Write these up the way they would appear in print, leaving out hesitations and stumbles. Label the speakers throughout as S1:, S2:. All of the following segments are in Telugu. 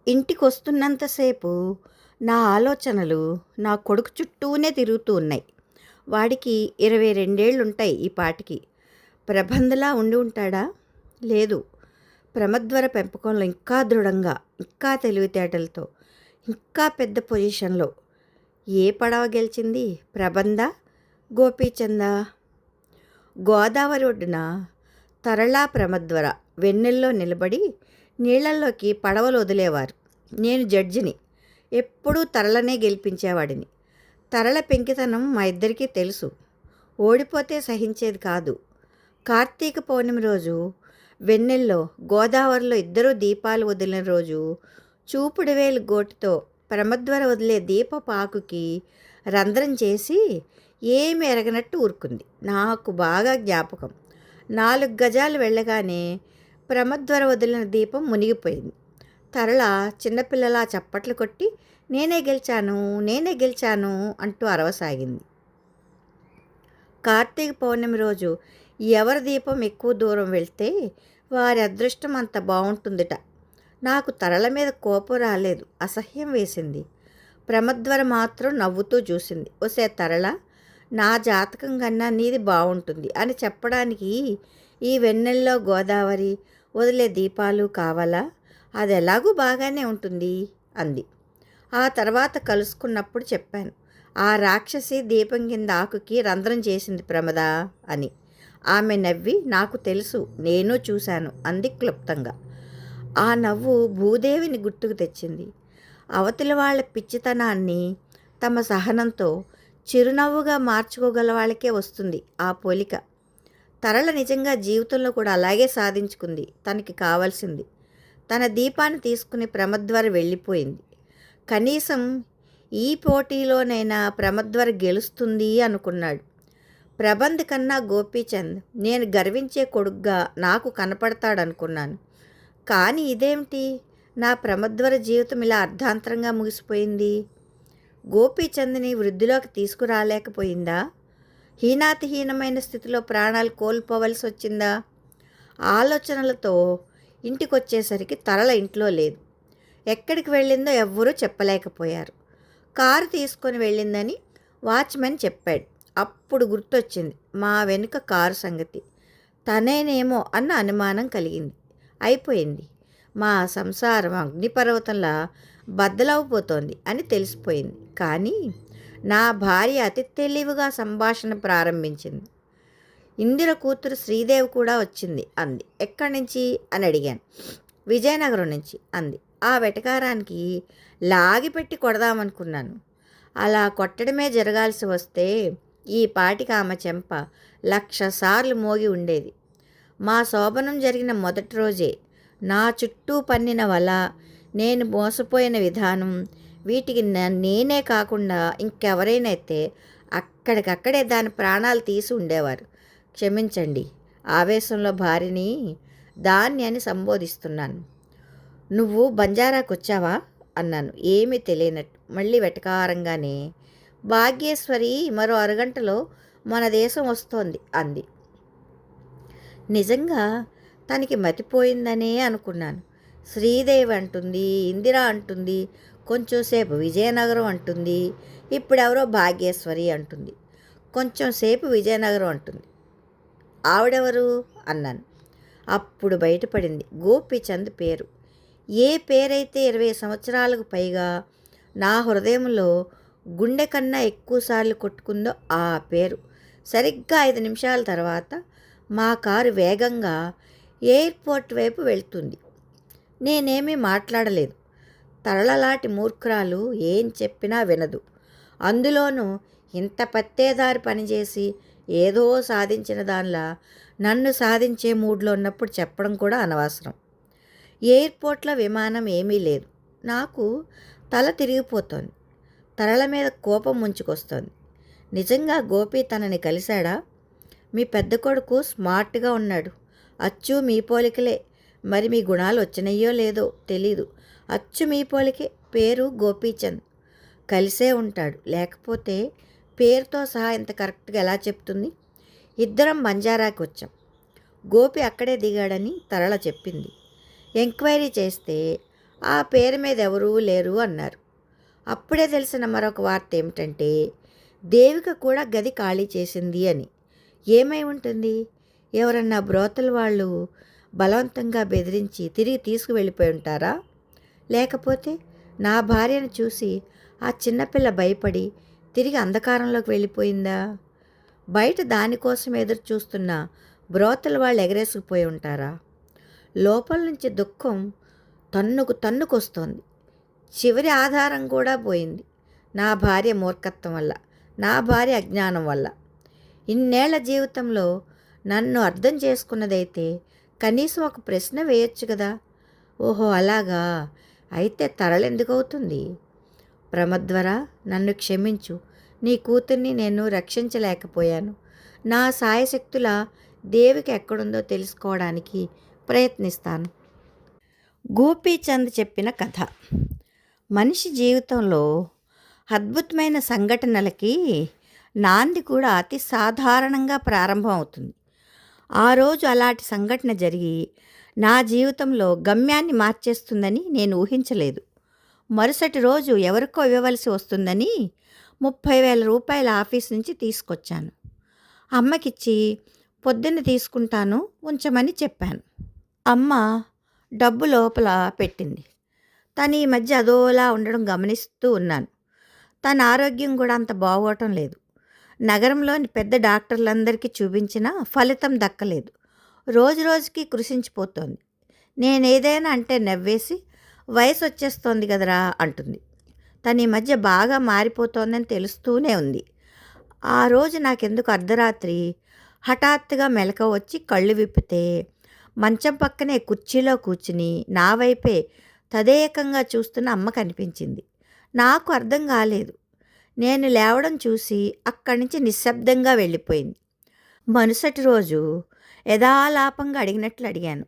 S1: ఇంటికొస్తున్నంతసేపు నా ఆలోచనలు నా కొడుకు చుట్టూనే తిరుగుతూ ఉన్నాయి. వాడికి 22 ఈ పాటికి. ప్రబంధలా ఉండి ఉంటాడా? లేదు. ప్రమద్వర పెంపకంలో ఇంకా దృఢంగా, ఇంకా తెలివితేటలతో, ఇంకా పెద్ద పొజిషన్‌లో. ఏ పడవ గెలిచింది? ప్రబంధా? గోపీచందా? గోదావరి ఒడ్డున తరళా ప్రమద్వర వెన్నెల్లో నిలబడి నీళ్లల్లోకి పడవలు వదిలేవారు. నేను జడ్జిని. ఎప్పుడూ తరళనే గెలిపించేవాడిని. తరళ పెంకితనం మా ఇద్దరికీ తెలుసు. ఓడిపోతే సహించేది కాదు. కార్తీక పౌర్ణమి రోజు వెన్నెల్లో గోదావరిలో ఇద్దరూ దీపాలు వదిలిన రోజు చూపుడు వేలు గోటితో ప్రమద్వర వదిలే దీపపు ఆకుకి రంధ్రం చేసి ఏమి ఎరగనట్టు ఊరుకుంది. నాకు బాగా జ్ఞాపకం. 4 గజాలు వెళ్ళగానే ప్రమద్వర వదిలిన దీపం మునిగిపోయింది. తరళ చిన్నపిల్లలా చప్పట్లు కొట్టి నేనే గెలిచాను, నేనే గెలిచాను అంటూ అరవసాగింది. కార్తీక పౌర్ణమి రోజు ఎవరి దీపం ఎక్కువ దూరం వెళ్తే వారి అదృష్టం అంత బాగుంటుందిట. నాకు తరళ మీద కోపం రాలేదు, అసహ్యం వేసింది. ప్రమద్వర మాత్రం నవ్వుతూ చూసింది. ఒసే తరళ, నా జాతకం కన్నా నీది బాగుంటుంది అని చెప్పడానికి ఈ వెన్నెల్లో గోదావరి వదిలే దీపాలు కావాలా? అది ఎలాగూ బాగానే ఉంటుంది అంది. ఆ తర్వాత కలుసుకున్నప్పుడు చెప్పాను, ఆ రాక్షసి దీపం కింద ఆకుకి రంధ్రం చేసింది ప్రమద అని. ఆమె నవ్వి, నాకు తెలుసు, నేను చూశాను అంది క్లుప్తంగా. ఆ నవ్వు భూదేవిని గుర్తుకు తెచ్చింది. అవతలి వాళ్ళ పిచ్చితనాన్ని తమ సహనంతో చిరునవ్వుగా మార్చుకోగల వాళ్ళకే వస్తుంది ఆ పోలిక. తరళ నిజంగా జీవితంలో కూడా అలాగే సాధించుకుంది తనకి కావాల్సింది. తన దీపాన్ని తీసుకుని ప్రమద్వర వెళ్ళిపోయింది. కనీసం ఈ పోటీలోనైనా ప్రమద్వర గెలుస్తుంది అనుకున్నాడు. ప్రబంధ్ కన్నా గోపీచంద్ నేను గర్వించే కొడుగ్గా నాకు కనపడతాడనుకున్నాను. కానీ ఇదేమిటి, నా ప్రమద్వర జీవితం ఇలా అర్ధాంతరంగా ముగిసిపోయింది? గోపీచంద్ని వృద్ధిలోకి తీసుకురాలేకపోయిందా? హీనాతిహీనమైన స్థితిలో ప్రాణాలు కోల్పోవలసి వచ్చిందా? ఆలోచనలతో ఇంటికొచ్చేసరికి తరళ ఇంట్లో లేదు. ఎక్కడికి వెళ్ళిందో ఎవ్వరూ చెప్పలేకపోయారు. కారు తీసుకొని వెళ్ళిందని వాచ్మెన్ చెప్పాడు. అప్పుడు గుర్తొచ్చింది మా వెనుక కారు సంగతి. తనేనేమో అన్న అనుమానం కలిగింది. అయిపోయింది, మా సంసారం అగ్నిపర్వతంలా బద్దలవుపోతోంది అని తెలిసిపోయింది. కానీ నా భార్య అతి తెలివిగా సంభాషణ ప్రారంభించింది. ఇందిర కూతురు శ్రీదేవి కూడా వచ్చింది అంది. ఎక్కడి నుంచి అని అడిగాను. విజయనగరం నుంచి అంది. ఆ వెటకారానికి లాగిపెట్టి కొడదామనుకున్నాను. అలా కొట్టడమే జరగాల్సి వస్తే ఈ పాటికి ఆమె చెంప 1,00,000 సార్లు మోగి ఉండేది. మా శోభనం జరిగిన మొదటి రోజే నా చుట్టూ పన్నిన వల, నేను మోసపోయిన విధానం, వీటికి నేనే కాకుండా ఇంకెవరైనా అయితే అక్కడికక్కడే దాని ప్రాణాలు తీసి ఉండేవారు. క్షమించండి, ఆవేశంలో భార్యని దాన్ని అని సంబోధిస్తున్నాను. నువ్వు బంజారాకు వచ్చావా అన్నాను ఏమీ తెలియనట్టు. మళ్ళీ వెటకారంగానే, భాగ్యేశ్వరి మరో అరగంటలో మన దేశం వస్తోంది అంది. నిజంగా తనకి మతిపోయిందనే అనుకున్నాను. శ్రీదేవి అంటుంది, ఇందిర అంటుంది, కొంచెంసేపు విజయనగరం అంటుంది, ఇప్పుడెవరో భాగ్యేశ్వరి అంటుంది, కొంచెంసేపు విజయనగరం అంటుంది. ఆవిడెవరు అన్నాను. అప్పుడు బయటపడింది గోపీచంద్ పేరు. ఏ పేరైతే 20 సంవత్సరాలకు పైగా నా హృదయంలో గుండె కన్నా ఎక్కువసార్లు కొట్టుకుందో ఆ పేరు. సరిగ్గా 5 నిమిషాల తర్వాత మా కారు వేగంగా ఎయిర్పోర్ట్ వైపు వెళ్తుంది. నేనేమీ మాట్లాడలేదు. తరళలాంటి మూర్ఖురాలు ఏం చెప్పినా వినదు. అందులోనూ ఇంత పత్తేదారి పనిచేసి ఏదో సాధించిన దానిలా నన్ను సాధించే మూడ్లో ఉన్నప్పుడు చెప్పడం కూడా అనవసరం. ఎయిర్పోర్ట్లో విమానం ఏమీ లేదు. నాకు తల తిరిగిపోతోంది. తరళ మీద కోపం ముంచుకొస్తోంది. నిజంగా గోపి తనని కలిశాడా? మీ పెద్ద కొడుకు స్మార్ట్గా ఉన్నాడు. అచ్చు మీ పోలికలే. మరి మీ గుణాలు వచ్చినయ్యో లేదో తెలీదు. అచ్చు మీ పోలికే. పేరు గోపీచంద్. కలిసే ఉంటాడు, లేకపోతే పేరుతో సహా ఇంత కరెక్ట్గా ఎలా చెప్తుంది? ఇద్దరం బంజారాకి వచ్చాం. గోపి అక్కడే దిగాడని తరళ చెప్పింది. ఎంక్వైరీ చేస్తే ఆ పేరు మీద ఎవరూ లేరు అన్నారు. అప్పుడే తెలిసిన మరొక వార్త ఏమిటంటే దేవిక కూడా గది ఖాళీ చేసింది అని. ఏమై ఉంటుంది? ఎవరన్నా బ్రోతలు వాళ్ళు బలవంతంగా బెదిరించి తిరిగి తీసుకువెళ్ళిపోయి ఉంటారా? లేకపోతే నా భార్యను చూసి ఆ చిన్నపిల్ల భయపడి తిరిగి అంధకారంలోకి వెళ్ళిపోయిందా? బయట దానికోసం ఎదురు చూస్తున్న బ్రోతలు వాళ్ళు ఎగరేసుకుపోయి ఉంటారా? లోపల నుంచి దుఃఖం తన్నుకొస్తోంది. చివరి ఆధారం కూడా పోయింది. నా భార్య మూర్ఖత్వం వల్ల, నా భార్య అజ్ఞానం వల్ల. ఇన్నేళ్ల జీవితంలో నన్ను అర్థం చేసుకున్నదైతే కనీసం ఒక ప్రశ్న వేయొచ్చు కదా. ఓహో అలాగా, అయితే తరలెందుకవుతుంది? ప్రమద్వర, నన్ను క్షమించు. నీ కూతుర్ని నేను రక్షించలేకపోయాను. నా సాయశక్తుల దేవికి ఎక్కడుందో తెలుసుకోవడానికి ప్రయత్నిస్తాను. గోపీచంద్ చెప్పిన కథ. మనిషి జీవితంలో అద్భుతమైన సంఘటనలకి నాంది కూడా అతి సాధారణంగా ప్రారంభం అవుతుంది. ఆ రోజు అలాంటి సంఘటన జరిగి నా జీవితంలో గమ్యాన్ని మార్చేస్తుందని నేను ఊహించలేదు. మరుసటి రోజు ఎవరికో ఇవ్వవలసి వస్తుందని 30,000 రూపాయల ఆఫీస్ నుంచి తీసుకొచ్చాను. అమ్మకిచ్చి పొద్దున్న తీసుకుంటాను ఉంచమని చెప్పాను. అమ్మ డబ్బు లోపల పెట్టింది. తను ఈ మధ్య అదోలా ఉండడం గమనిస్తూ ఉన్నాను. తన ఆరోగ్యం కూడా అంత బాగోవటం లేదు. నగరంలోని పెద్ద డాక్టర్లందరికీ చూపించినా ఫలితం దక్కలేదు. రోజు రోజుకి కృషించిపోతోంది. నేనేదైనా అంటే నవ్వేసి వయసు వచ్చేస్తోంది కదరా అంటుంది. తను ఈ మధ్య బాగా మారిపోతోందని తెలుస్తూనే ఉంది. ఆ రోజు నాకెందుకు అర్ధరాత్రి హఠాత్తుగా మెలకువ వచ్చి కళ్ళు విప్పితే మంచం పక్కనే కుర్చీలో కూర్చుని నా వైపే తదేకంగా చూస్తున్న అమ్మ కనిపించింది. నాకు అర్థం కాలేదు. నేను లేవడం చూసి అక్కడి నుంచి నిశ్శబ్దంగా వెళ్ళిపోయింది. మరుసటి రోజు యథాలాపంగా అడిగినట్లు అడిగాను,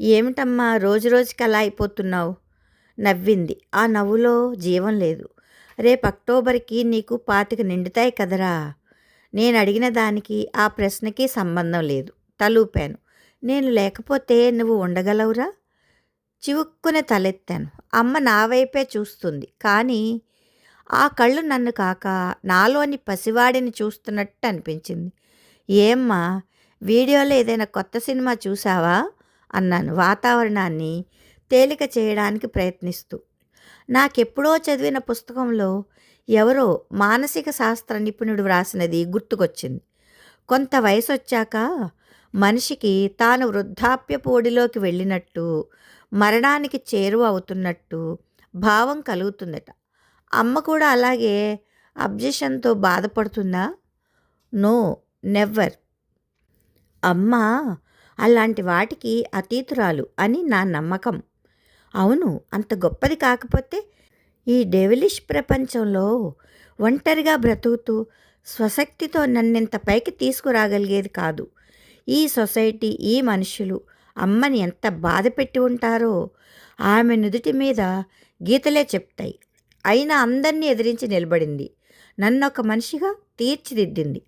S1: ఏమిటమ్మా రోజు రోజుకి అలా అయిపోతున్నావు? నవ్వింది. ఆ నవ్వులో జీవం లేదు. రేపు అక్టోబర్కి నీకు 25 నిండుతాయి కదరా. నేను అడిగిన దానికి ఆ ప్రశ్నకి సంబంధం లేదు. తలూపాను. నేను లేకపోతే నువ్వు ఉండగలవురా? చివుక్కునే తలెత్తాను. అమ్మ నా వైపే చూస్తుంది. కానీ ఆ కళ్ళు నన్ను కాక నాలోని పసివాడిని చూస్తున్నట్టు అనిపించింది. ఏమ్మా, వీడియోలో ఏదైనా కొత్త సినిమా చూసావా అన్నాను వాతావరణాన్ని తేలిక చేయడానికి ప్రయత్నిస్తూ. నాకెప్పుడో చదివిన పుస్తకంలో ఎవరో మానసిక శాస్త్ర నిపుణుడు వ్రాసినది గుర్తుకొచ్చింది. కొంత వయసు వచ్చాక మనిషికి తాను వృద్ధాప్యపు ఒడిలోకి వెళ్ళినట్టు, మరణానికి చేరువ అవుతున్నట్టు భావం కలుగుతుందట. అమ్మ కూడా అలాగే అబ్జెషన్తో బాధపడుతుందా? No, never. అమ్మ అలాంటి వాటికి అతీతురాలు అని నా నమ్మకం. అవును, అంత గొప్పది కాకపోతే ఈ డెవిలిష్ ప్రపంచంలో ఒంటరిగా బ్రతుకుతూ స్వశక్తితో నన్నింత పైకి తీసుకురాగలిగేది కాదు. ఈ సొసైటీ, ఈ మనుషులు అమ్మని ఎంత బాధ పెట్టి ఉంటారో ఆమె నుదుటి మీద గీతలే చెప్తాయి. అయినా అందరినీ ఎదిరించి నిలబడింది. నన్నొక మనిషిగా తీర్చిదిద్దింది.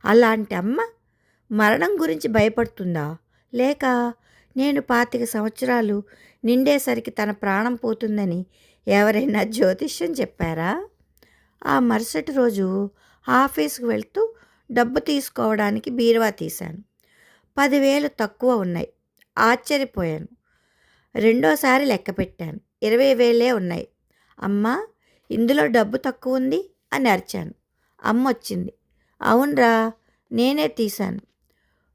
S1: అలాంటి అమ్మ మరణం గురించి భయపడుతుందా? లేక నేను 25 సంవత్సరాలు నిండేసరికి తన ప్రాణం పోతుందని ఎవరైనా జ్యోతిష్యం చెప్పారా? ఆ మరుసటి రోజు ఆఫీస్కి వెళ్తూ డబ్బు తీసుకోవడానికి బీరువా తీశాను. 10,000 తక్కువ ఉన్నాయి. ఆశ్చర్యపోయాను. రెండోసారి లెక్క పెట్టాను. 20,000 ఉన్నాయి. అమ్మా, ఇందులో డబ్బు తక్కువ ఉంది అని అరిచాను. అమ్మ వచ్చింది. అవునరా, నేనే తీశాను.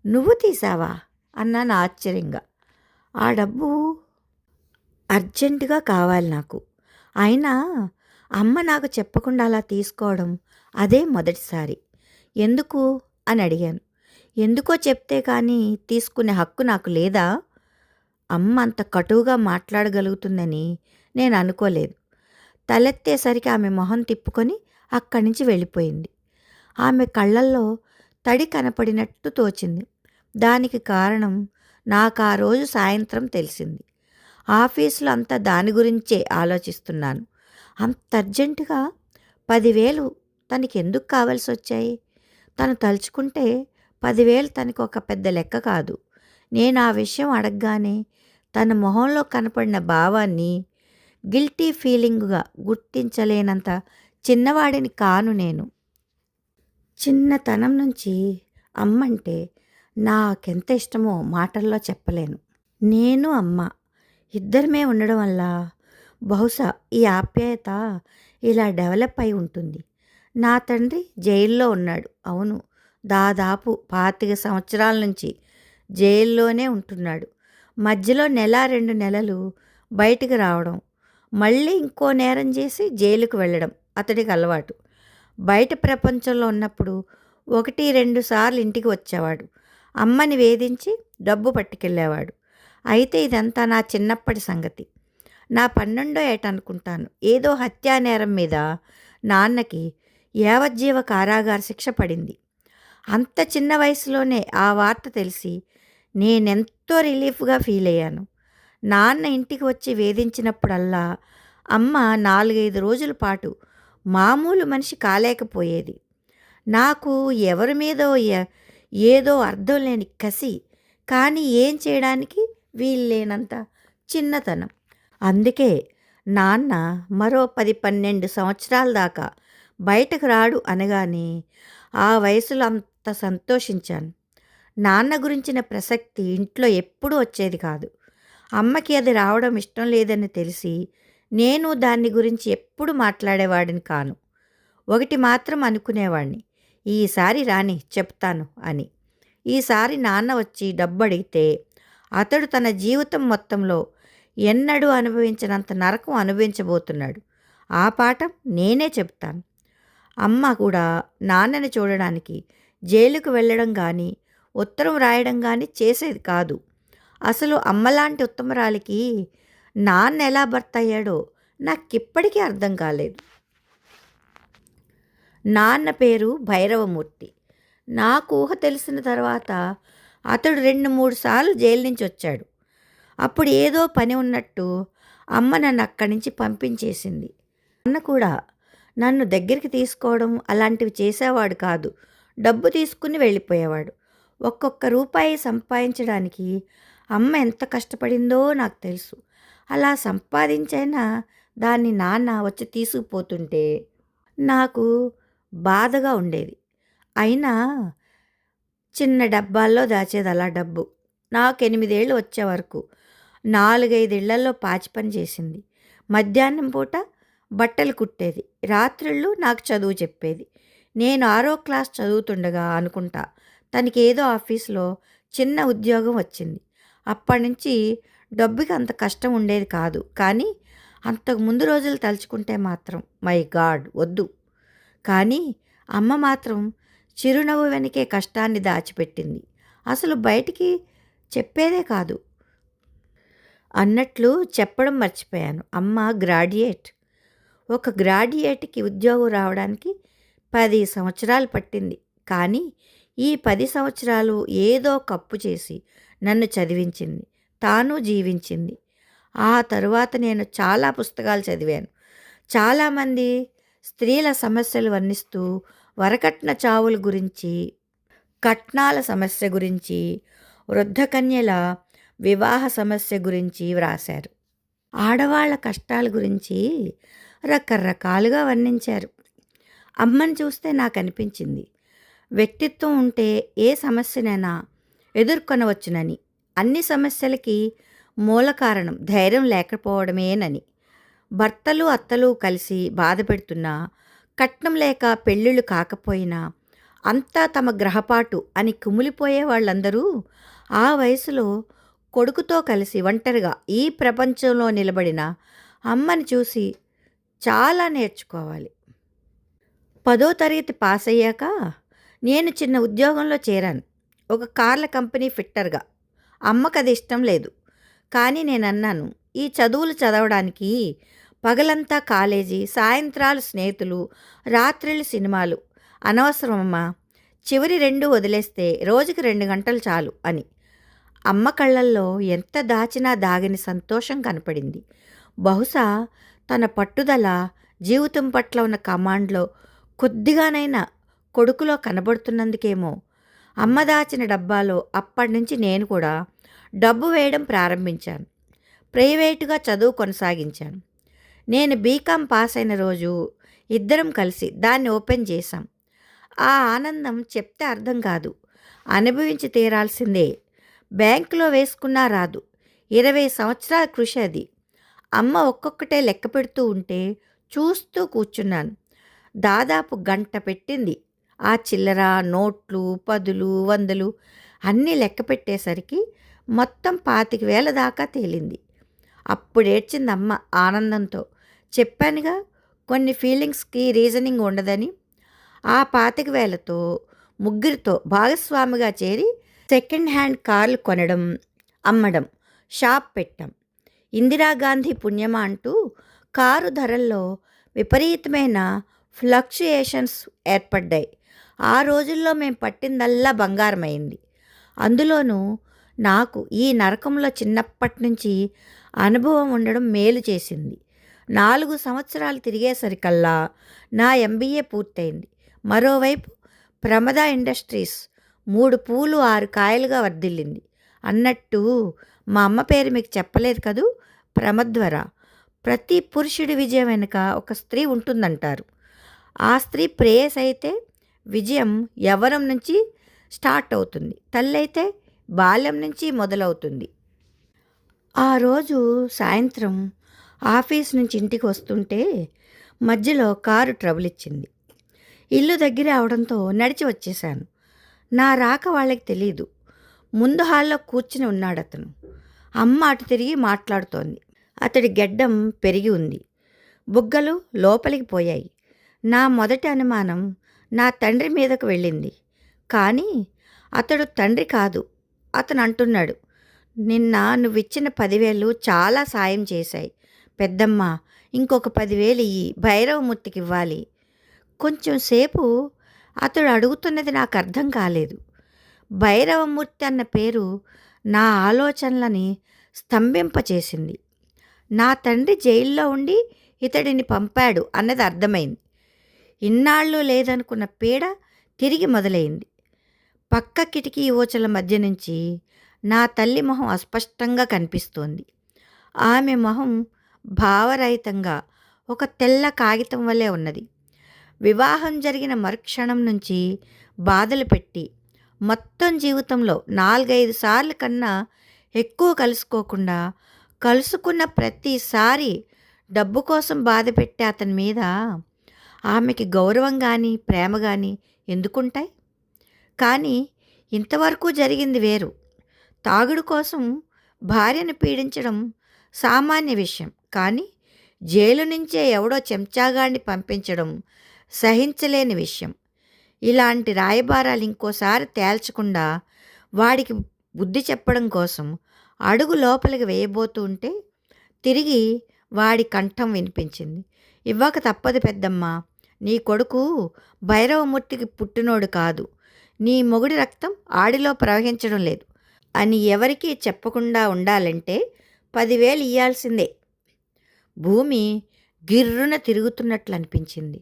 S1: నువ్వు తీసావా అన్నాను ఆశ్చర్యంగా. ఆ డబ్బు అర్జెంటుగా కావాలి నాకు. అయినా అమ్మ నాకు చెప్పకుండా అలా తీసుకోవడం అదే మొదటిసారి. ఎందుకు అని అడిగాను. ఎందుకో చెప్తే కానీ తీసుకునే హక్కు నాకు లేదా? అమ్మ అంత కటువుగా మాట్లాడగలుగుతుందని నేను అనుకోలేదు. తలెత్తేసరికి ఆమె మొహం తిప్పుకొని అక్కడి నుంచి వెళ్ళిపోయింది. ఆమె కళ్ళల్లో తడి కనపడినట్టు తోచింది. దానికి కారణం నాకు ఆ రోజు సాయంత్రం తెలిసింది. ఆఫీసులో అంతా దాని గురించే ఆలోచిస్తున్నాను. అంత అర్జెంటుగా 10,000 తనకి ఎందుకు కావాల్సి వచ్చాయి? తను తలుచుకుంటే 10,000 తనకు ఒక పెద్ద లెక్క కాదు. నేను ఆ విషయం అడగగానే తన మొహంలో కనపడిన భావాన్ని గిల్టీ ఫీలింగుగా గుర్తించలేనంత చిన్నవాడిని కాను నేను. చిన్నతనం నుంచి అమ్మంటే నాకెంత ఇష్టమో మాటల్లో చెప్పలేను. నేను, అమ్మ ఇద్దరమే ఉండడం వల్ల బహుశా ఈ ఆప్యాయత ఇలా డెవలప్ అయి ఉంటుంది. నా తండ్రి జైల్లో ఉన్నాడు. అవును. దాదాపు 25 సంవత్సరాల నుంచి జైల్లోనే ఉంటున్నాడు. మధ్యలో నెల 2 నెలలు బయటికి రావడం, మళ్ళీ ఇంకో నేరం చేసి జైలుకు వెళ్ళడం అతడికి అలవాటు. బయట ప్రపంచంలో ఉన్నప్పుడు 1, 2 సార్లు ఇంటికి వచ్చేవాడు. అమ్మని వేధించి డబ్బు పట్టుకెళ్ళేవాడు. అయితే ఇదంతా నా చిన్నప్పటి సంగతి. నా 12వ ఏట అనుకుంటాను, ఏదో హత్యా నేరం మీద నాన్నకి యావజ్జీవ కారాగార శిక్ష పడింది. అంత చిన్న వయసులోనే ఆ వార్త తెలిసి నేనెంతో రిలీఫ్గా ఫీల్ అయ్యాను. నాన్న ఇంటికి వచ్చి వేధించినప్పుడల్లా అమ్మ 4, 5 రోజుల పాటు మామూలు మనిషి కాలేకపోయేది. నాకు ఎవరి మీదో ఏదో అర్థం లేని కసి, కానీ ఏం చేయడానికి వీల్లేనంత చిన్నతనం. అందుకే నాన్న మరో 10, 12 సంవత్సరాల దాకా బయటకు రాడు అనగానే ఆ వయసులో అంత సంతోషించాను. నాన్న గురించిన ప్రసక్తి ఇంట్లో ఎప్పుడూ వచ్చేది కాదు. అమ్మకి అది రావడం ఇష్టం లేదని తెలిసి నేను దాన్ని గురించి ఎప్పుడు మాట్లాడేవాడిని కాను. ఒకటి మాత్రం అనుకునేవాడిని, ఈసారి రాని చెప్తాను అని. ఈసారి నాన్న వచ్చి డబ్బు అడిగితే అతడు తన జీవితం మొత్తంలో ఎన్నడూ అనుభవించినంత నరకం అనుభవించబోతున్నాడు. ఆ పాఠం నేనే చెప్తాను. అమ్మ కూడా నాన్నని చూడడానికి జైలుకు వెళ్ళడం కానీ ఉత్తరం రాయడం కానీ చేసేది కాదు. అసలు అమ్మలాంటి ఉత్తమరాలికి నాన్న ఎలా భర్త అయ్యాడో నాకిప్పటికీ అర్థం కాలేదు. నాన్న పేరు భైరవమూర్తి. నాకు ఊహ తెలిసిన తర్వాత అతడు 2, 3 సార్లు జైలు నుంచి వచ్చాడు. అప్పుడు ఏదో పని ఉన్నట్టు అమ్మ నన్ను అక్కడి నుంచి పంపించేసింది. నాన్న కూడా నన్ను దగ్గరికి తీసుకోవడం అలాంటివి చేసేవాడు కాదు. డబ్బు తీసుకుని వెళ్ళిపోయేవాడు. ఒక్కొక్క రూపాయి సంపాదించడానికి అమ్మ ఎంత కష్టపడిందో నాకు తెలుసు. అలా సంపాదించైనా దాన్ని నాన్న వచ్చి తీసుకుపోతుంటే నాకు బాధగా ఉండేది. అయినా చిన్న డబ్బాల్లో దాచేది అలా డబ్బు. నాకు 8 ఏళ్ళు వచ్చే వరకు 4, 5 ఇళ్లల్లో పాచి పని చేసింది. మధ్యాహ్నం పూట బట్టలు కుట్టేది. రాత్రిళ్ళు నాకు చదువు చెప్పేది. నేను 6వ క్లాస్ చదువుతుండగా అనుకుంటా తనకి ఏదో ఆఫీస్లో చిన్న ఉద్యోగం వచ్చింది. అప్పటి నుంచి డబ్బుకి అంత కష్టం ఉండేది కాదు. కానీ అంతకు ముందు రోజులు తలుచుకుంటే మాత్రం మై గాడ్ వద్దు. కానీ అమ్మ మాత్రం చిరునవ్వు వెనకే కష్టాన్ని దాచిపెట్టింది. అసలు బయటికి చెప్పేదే కాదు. అన్నట్లు చెప్పడం మర్చిపోయాను, అమ్మ గ్రాడ్యుయేట్. ఒక గ్రాడ్యుయేట్కి ఉద్యోగం రావడానికి 10 సంవత్సరాలు పట్టింది. కానీ ఈ 10 సంవత్సరాలు ఏదో కప్పు చేసి నన్ను చదివించింది, తాను జీవించింది. ఆ తరువాత నేను చాలా పుస్తకాలు చదివాను. చాలామంది స్త్రీల సమస్యలు వర్ణిస్తూ వరకట్న చావుల గురించి, కట్నాల సమస్య గురించి, వృద్ధకన్యల వివాహ సమస్య గురించి వ్రాశారు. ఆడవాళ్ల కష్టాల గురించి రకరకాలుగా వర్ణించారు. అమ్మని చూస్తే నాకు అనిపించింది, వ్యక్తిత్వం ఉంటే ఏ సమస్యనైనా ఎదుర్కొనవచ్చునని. అన్ని సమస్యలకి మూల కారణం ధైర్యం లేకపోవడమేనని. భర్తలు అత్తలు కలిసి బాధ పెడుతున్నా, కట్నం లేక పెళ్ళిళ్ళు కాకపోయినా అంతా తమ గ్రహపాటు అని కుమిలిపోయే వాళ్ళందరూ ఆ వయసులో కొడుకుతో కలిసి ఒంటరిగా ఈ ప్రపంచంలో నిలబడిన అమ్మని చూసి చాలా నేర్చుకోవాలి. 10వ తరగతి పాస్ అయ్యాక నేను చిన్న ఉద్యోగంలో చేరాను, ఒక కార్ల కంపెనీ ఫిట్టర్గా. అమ్మకు అది ఇష్టం లేదు. కానీ నేను అన్నాను, ఈ చదువులు చదవడానికి పగలంతా కాలేజీ, సాయంత్రాలు స్నేహితులు, రాత్రిళ్ళు సినిమాలు అనవసరమమ్మా, చివరి 2 వదిలేస్తే రోజుకి 2 గంటలు చాలు అని. అమ్మ కళ్ళల్లో ఎంత దాచినా దాగని సంతోషం కనపడింది. బహుశా తన పట్టుదల, జీవితం పట్ల ఉన్న కమాండ్లో కొద్దిగానైనా కొడుకులో కనబడుతున్నందుకేమో అమ్మ దాచిన డబ్బాలో అప్పటినుంచి నేను కూడా డబ్బు వేయడం ప్రారంభించాను. ప్రైవేటుగా చదువు కొనసాగించాను. నేను బీకామ్ పాస్ అయిన రోజు ఇద్దరం కలిసి దాన్ని ఓపెన్ చేశాం. ఆ ఆనందం చెప్తే అర్థం కాదు. అనుభవించి తీరాల్సిందే. బ్యాంకులో వేసుకున్నా రాదు. 20 సంవత్సరాల కృషి అది. అమ్మ ఒక్కొక్కటే లెక్క పెడుతూ ఉంటే చూస్తూ కూర్చున్నాను. దాదాపు గంట పెట్టింది. ఆ చిల్లర, నోట్లు, పదులు, వందలు అన్నీ లెక్క పెట్టేసరికి మొత్తం 25,000 దాకా తేలింది. అప్పుడేడ్చింది అమ్మ ఆనందంతో. చెప్పానుగా కొన్ని ఫీలింగ్స్కి రీజనింగ్ ఉండదని. ఆ 25,000తో ముగ్గురితో భాగస్వామిగా చేరి సెకండ్ హ్యాండ్ కార్లు కొనడం, అమ్మడం, షాప్ పెట్టాం. ఇందిరాగాంధీ పుణ్యమా అంటూ కారు ధరల్లో విపరీతమైన ఫ్లక్చుయేషన్స్ ఏర్పడ్డాయి. ఆ రోజుల్లో మేము పట్టిందల్లా బంగారమైంది. అందులోనూ నాకు ఈ నరకంలో చిన్నప్పటి నుంచి అనుభవం ఉండడం మేలు చేసింది. 4 సంవత్సరాలు తిరిగేసరికల్లా నా ఎంబీఏ పూర్తయింది. మరోవైపు ప్రమద ఇండస్ట్రీస్ 3 పూలు 6 కాయలుగా వర్ధిల్లింది. అన్నట్టు మా అమ్మ పేరు మీకు చెప్పలేదు కదూ, ప్రమద్వర. ప్రతి పురుషుడి విజయం వెనుక ఒక స్త్రీ ఉంటుందంటారు. ఆ స్త్రీ ప్రేయస్ అయితే విజయం యవ్వనం నుంచి స్టార్ట్ అవుతుంది. తల్లైతే బాల్యం నుంచి మొదలవుతుంది. ఆ రోజు సాయంత్రం ఆఫీస్ నుంచి ఇంటికి వస్తుంటే మధ్యలో కారు ట్రబుల్ ఇచ్చింది. ఇల్లు దగ్గర అవడంతో నడిచి వచ్చేశాను. నా రాక వాళ్ళకి తెలీదు. ముందు హాల్లో కూర్చుని ఉన్నాడు అతను. అమ్మ అటు తిరిగి మాట్లాడుతోంది. అతడి గెడ్డం పెరిగి ఉంది. బుగ్గలు లోపలికి పోయాయి. నా మొదటి అనుమానం నా తండ్రి మీదకు వెళ్ళింది. కానీ అతడు తండ్రి కాదు. అతను అంటున్నాడు, నిన్న నువ్విచ్చిన 10,000 చాలా సాయం చేశాయి పెద్దమ్మ. ఇంకొక 10,000 ఇయ్యి, భైరవమూర్తికి ఇవ్వాలి. కొంచెం సేపు అతడు అడుగుతున్నది నాకు అర్థం కాలేదు. భైరవమూర్తి అన్న పేరు నా ఆలోచనలని స్తంభింపచేసింది. నా తండ్రి జైల్లో ఉండి ఇతడిని పంపాడు అన్నది అర్థమైంది. ఇన్నాళ్ళు లేదనుకున్న పీడ తిరిగి మొదలైంది. పక్క కిటికీ ఊచల మధ్య నుంచి నా తల్లి మొహం అస్పష్టంగా కనిపిస్తోంది. ఆమె మొహం భావరహితంగా ఒక తెల్ల కాగితం వలె ఉన్నది. వివాహం జరిగిన మరుక్షణం నుంచి బాధలు పెట్టి మొత్తం జీవితంలో 4-5 సార్లు కన్నా ఎక్కువ కలుసుకోకుండా, కలుసుకున్న ప్రతిసారి డబ్బు కోసం బాధ పెట్టే అతని మీద ఆమెకి గౌరవం కానీ ప్రేమ కానీ ఎందుకుంటాయి? కానీ ఇంతవరకు జరిగింది వేరు. తాగుడు కోసం భార్యను పీడించడం సామాన్య విషయం. కానీ జైలు నుంచే ఎవడో చెంచాగాడిని పంపించడం సహించలేని విషయం. ఇలాంటి రాయబారాలు ఇంకోసారి తేల్చకుండా వాడికి బుద్ధి చెప్పడం కోసం అడుగు లోపలికి వేయబోతూ ఉంటే తిరిగి వాడి కంఠం వినిపించింది. ఇవ్వక తప్పదు పెద్దమ్మ. నీ కొడుకు భైరవమూర్తికి పుట్టినోడు కాదు. నీ మొగుడి రక్తం ఆడిలో ప్రవహించడం లేదు అని ఎవరికీ చెప్పకుండా ఉండాలంటే 10,000 ఇయ్యాల్సిందే. భూమి గిర్రున తిరుగుతున్నట్లు అనిపించింది.